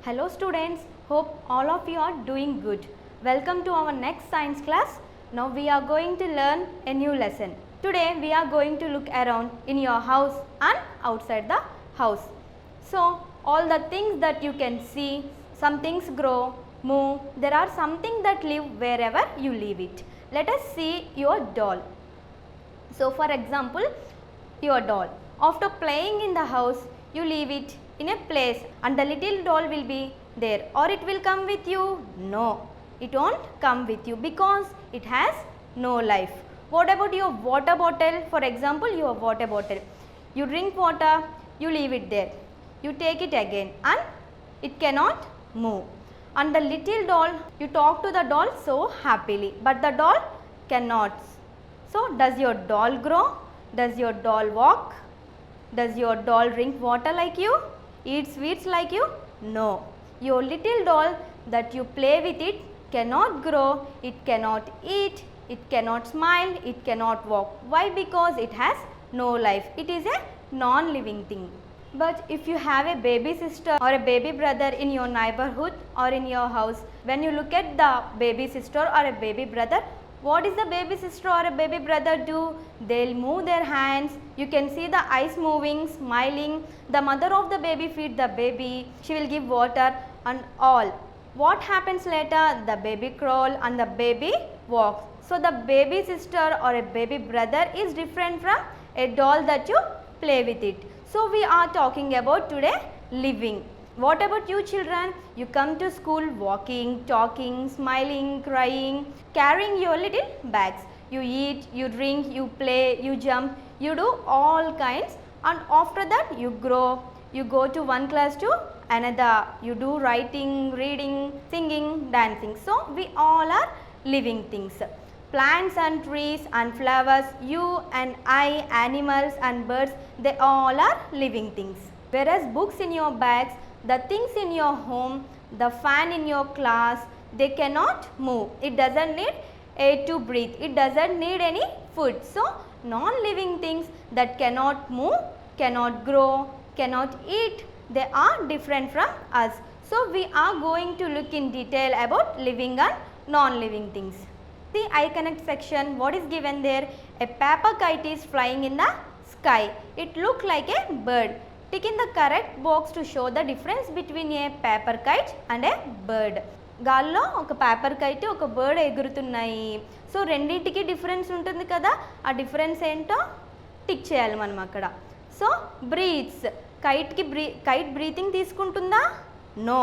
Hello students, hope all of you are doing good. Welcome to our next science class. Now we are going to learn a new lesson. Today we are going to look around in your house and outside the house. So all the things that you can see, some things grow, move, there are something that live wherever you leave it. Let us see your doll. So for example, your doll. After playing in the house, you leave it in a place and the little doll will be there, or it will come with you? No, it won't come with you because it has no life. What about your water bottle? For example, your water bottle. You drink water, you leave it there. You take it again and it cannot move. And the little doll, you talk to the doll so happily, but the doll cannot. So does your doll grow? Does your doll walk? Does your doll drink water like you? Eat sweets like you? No. Your little doll that you play with it cannot grow, it cannot eat, it cannot smile, it cannot walk. Why? Because it has no life. It is a non-living thing. But if you have a baby sister or a baby brother in your neighborhood or in your house, when you look at the baby sister or a baby brother, what is the baby sister or a baby brother do? They'll move their hands. You can see the eyes moving, smiling. The mother of the baby feed the baby. She will give water and all. What happens later? The baby crawl and the baby walks. So the baby sister or a baby brother is different from a doll that you play with it. So we are talking about today living. What about you children? You come to school walking, talking, smiling, crying, carrying your little bags. You eat, you drink, you play, you jump, you do all kinds, and after that you grow. You go to one class to another. You do writing, reading, singing, dancing. So we all are living things. Plants and trees and flowers, you and I, animals and birds, they all are living things. Whereas books in your bags, the things in your home, the fan in your class, they cannot move. It doesn't need air to breathe. It doesn't need any food. So, non-living things that cannot move, cannot grow, cannot eat, they are different from us. So, we are going to look in detail about living and non-living things. See I connect section, what is given there? A paper kite is flying in the sky. It looks like a bird. Tick in the correct box to show the difference between a paper kite and a bird. గాల్లో ఒక paper kite ఒక bird ఎగురుతున్నాయి. So రెండింటికి difference ఉంటుంది కదా, ఆ difference ఏంటో tick చేయాలి మనం అక్కడ. సో బ్రీత్స్, కైట్ బ్రీతింగ్ తీసుకుంటుందా? నో.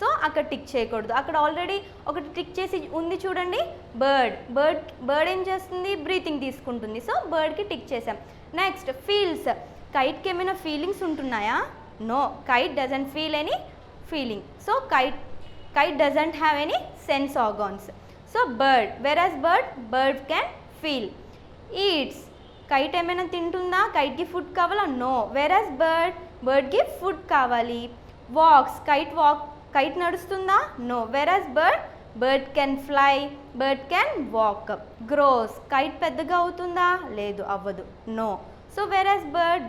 సో అక్కడ టిక్ చేయకూడదు. అక్కడ ఆల్రెడీ ఒకటి టిక్ చేసి ఉంది చూడండి, బర్డ్ ఏం చేస్తుంది? బ్రీతింగ్ తీసుకుంటుంది. సో బర్డ్కి టిక్ చేసాం. నెక్స్ట్ ఫీల్స్, కైట్కి ఏమైనా ఫీలింగ్స్ ఉంటున్నాయా? No, kite doesn't feel any feeling. So kite doesn't have any sense organs. So bird, whereas bird can feel. Eats, kite ఏమైనా తింటుందా? కైట్కి ఫుడ్ కావాలా? నో. whereas birdకి ఫుడ్ కావాలి. walks, kite నడుస్తుందా? No. whereas bird can fly, bird can walk. grows, kite పెద్దగా అవుతుందా? లేదు, అవ్వదు. No. So whereas bird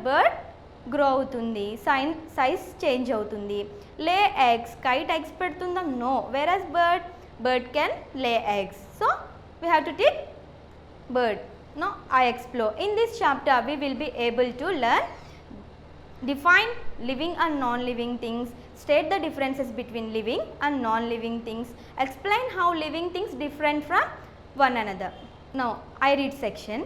grow అవుతుంది, size change అవుతుంది. లే ఎగ్స్, కైట్ ఎగ్స్ పెడుతుందా? No. whereas bird can lay eggs. So we have to take bird. Now I explore. In this chapter we will be able to learn define living and non-living things, state the differences between living and non-living things, explain how living things different from one another. Now I read section.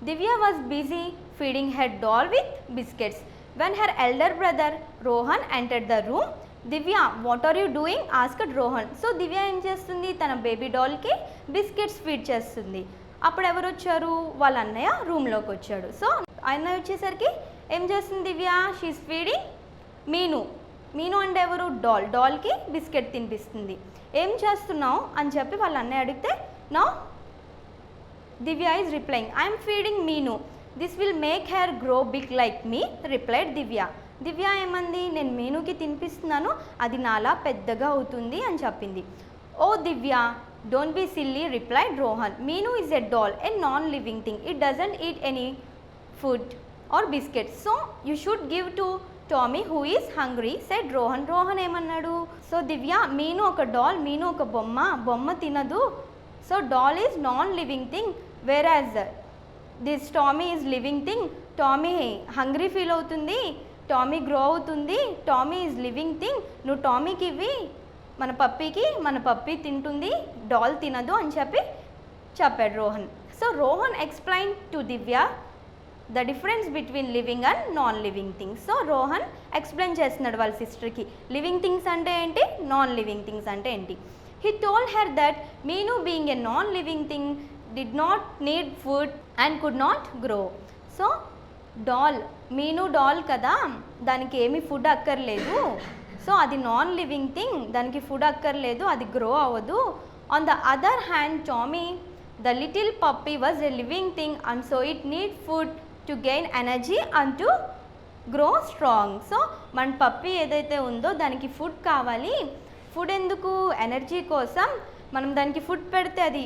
Divya was busy feeding her doll with biscuits. When her elder brother Rohan entered the room, Divya, what are you doing? asked Rohan. So Divya ఏం చేస్తుంది? తన baby డాల్కి biscuits feed చేస్తుంది. అప్పుడు ఎవరు వచ్చారు? వాళ్ళ అన్నయ్య రూమ్లోకి వచ్చాడు. సో అన్నయ్య వచ్చేసరికి ఏం చేస్తుంది దివ్య? షీఈస్ ఫీడింగ్ మీను అంటే ఎవరు? డాల్కి బిస్కెట్ తినిపిస్తుంది. ఏం చేస్తున్నావు అని చెప్పి వాళ్ళ అన్నయ్య అడిగితే, now Divya is replying, I am feeding Meenu. This will make her grow big like me, replied Divya. దివ్య ఏమంది? నేను మీనుకి తినిపిస్తున్నాను, అది నాలా పెద్దగా అవుతుంది అని చెప్పింది. Oh Divya, don't be silly, replied Rohan. Meenu is a doll, a non living thing. It doesn't eat any food or biscuits. So you should give to Tommy who is hungry said Rohan. Rohan ఏమన్నాడు? So దివ్య, మీను ఒక డాల్, మీను ఒక బొమ్మ, బొమ్మ తినదు. So doll is non living thing, whereas this Tommy is living thing. Tommy hungry feel అవుతుంది, Tommy grow అవుతుంది, టామీ ఈజ్ లివింగ్ థింగ్. నువ్వు టామీకి ఇవ్వి, మన పప్పీకి, మన పప్పీ తింటుంది, డాల్ తినదు అని చెప్పాడు Rohan. So Rohan explain to Divya the difference between living and non living things. So Rohan explain చేస్తున్నాడు వాళ్ళ సిస్టర్కి లివింగ్ థింగ్స్ అంటే ఏంటి, నాన్ లివింగ్ థింగ్స్ అంటే ఏంటి. He told her that Meenu being a non living thing did not need food and could not grow. So doll, Meenu doll కదా, దానికి ఏమీ food అక్కర్లేదు. సో అది నాన్ లివింగ్ థింగ్, దానికి ఫుడ్ అక్కర్లేదు, అది గ్రో అవ్వదు. On the other hand Tommy the little puppy was a living thing and so it need food to gain energy and to grow strong. So మన puppy ఏదైతే ఉందో దానికి food కావాలి. Food ఎందుకు? ఎనర్జీ కోసం. మనం దానికి ఫుడ్ పెడితే అది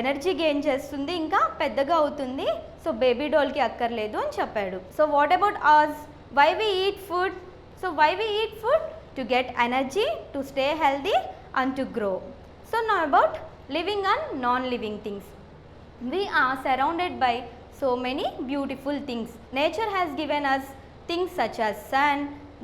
ఎనర్జీ గెయిన్ చేస్తుంది, ఇంకా పెద్దగా అవుతుంది. సో బేబీ డాల్కి అక్కర్లేదు అని చెప్పాడు. So what about us? Why we eat food? So why we eat food? To get energy, to stay healthy and to grow. So now about living and non-living things. We are surrounded by so many beautiful things. Nature has given us things such as sun,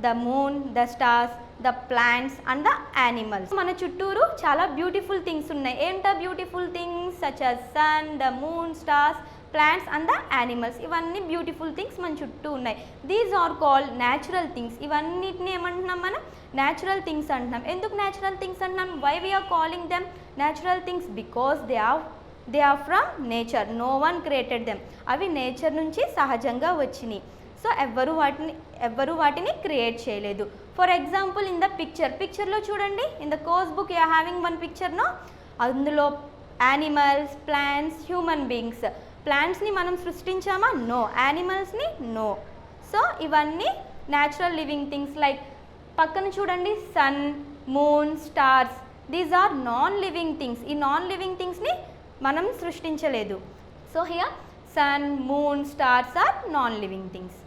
the moon, the stars, the plants and the animals. మన చుట్టూరు చాలా beautiful things ఉన్నాయి. ఏంటా beautiful things? Such as sun, the moon, stars, plants and the animals. ఇవన్నీ beautiful things మన చుట్టూ ఉన్నాయి. These are called natural things. ఇవన్నిటిని ఏమంటున్నాం మనం? న్యాచురల్ థింగ్స్ అంటున్నాం. ఎందుకు న్యాచురల్ థింగ్స్ అంటున్నాం? Why we are calling them natural things? Because they are from nature. No one created them. అవి నేచర్ నుంచి సహజంగా వచ్చినాయి. సో ఎవ్వరు వాటిని క్రియేట్ చేయలేదు. ఫర్ ఎగ్జాంపుల్ ఇన్ ద పిక్చర్లో చూడండి, in the course book you are having one పిక్చర్నో, అందులో యానిమల్స్, ప్లాంట్స్, హ్యూమన్ బీయింగ్స్. ప్లాంట్స్ని మనం సృష్టించామా? నో. యానిమల్స్ని? నో. సో ఇవన్నీ న్యాచురల్ లివింగ్ థింగ్స్. లైక్ పక్కన చూడండి, sun, moon, stars, these are non living things. ఈ నాన్ లివింగ్ థింగ్స్ని మనం సృష్టించలేదు. So here sun, moon, stars are non living things.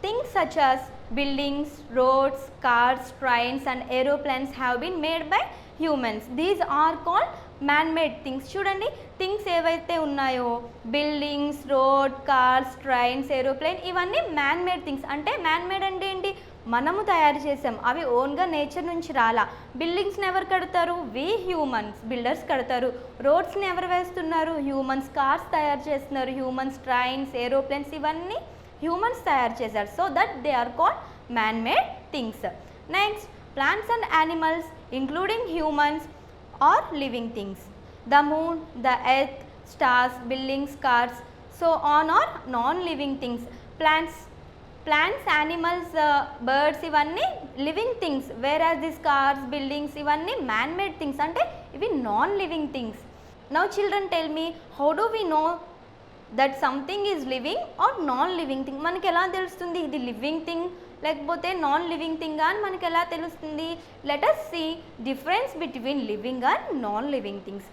Things such as buildings, roads, cars, trains and aeroplanes have been made by humans. These are called man-made things. చూడండి, things ఏవైతే ఉన్నాయో, buildings, road, cars, trains, aeroplane, ఇవన్నీ man made things. అంటే man made అంటే ఏంటి? మనము తయారు చేసాం. అవి ఓన్గా నేచర్ నుంచి రాలా. బిల్డింగ్స్ని ఎవరు కడతారు? వి హ్యూమన్స్, బిల్డర్స్ కడతారు. రోడ్స్ని ఎవరు వేస్తున్నారు? హ్యూమన్స్. కార్స్ తయారు చేస్తున్నారు హ్యూమన్స్. ట్రైన్స్, ఏరోప్లేన్స్, ఇవన్నీ హ్యూమన్స్ తయారు చేశారు. So that they are called man made things. Next, plants and animals including humans are living things. The moon, the earth, stars, buildings, cars, so on are non-living things. Plants, animals, birds, ఇవన్నీ living things, whereas these cars, buildings, ఇవన్నీ man-made things. అంటే ఇవి non-living things. Now children tell me, how do we know that something is living or non-living thing? మనకి ఎలా తెలుస్తుంది ఇది living thing లేకపోతే non living thing అని మనకి ఎలా తెలుస్తుంది? Let us see difference between living and non-living things.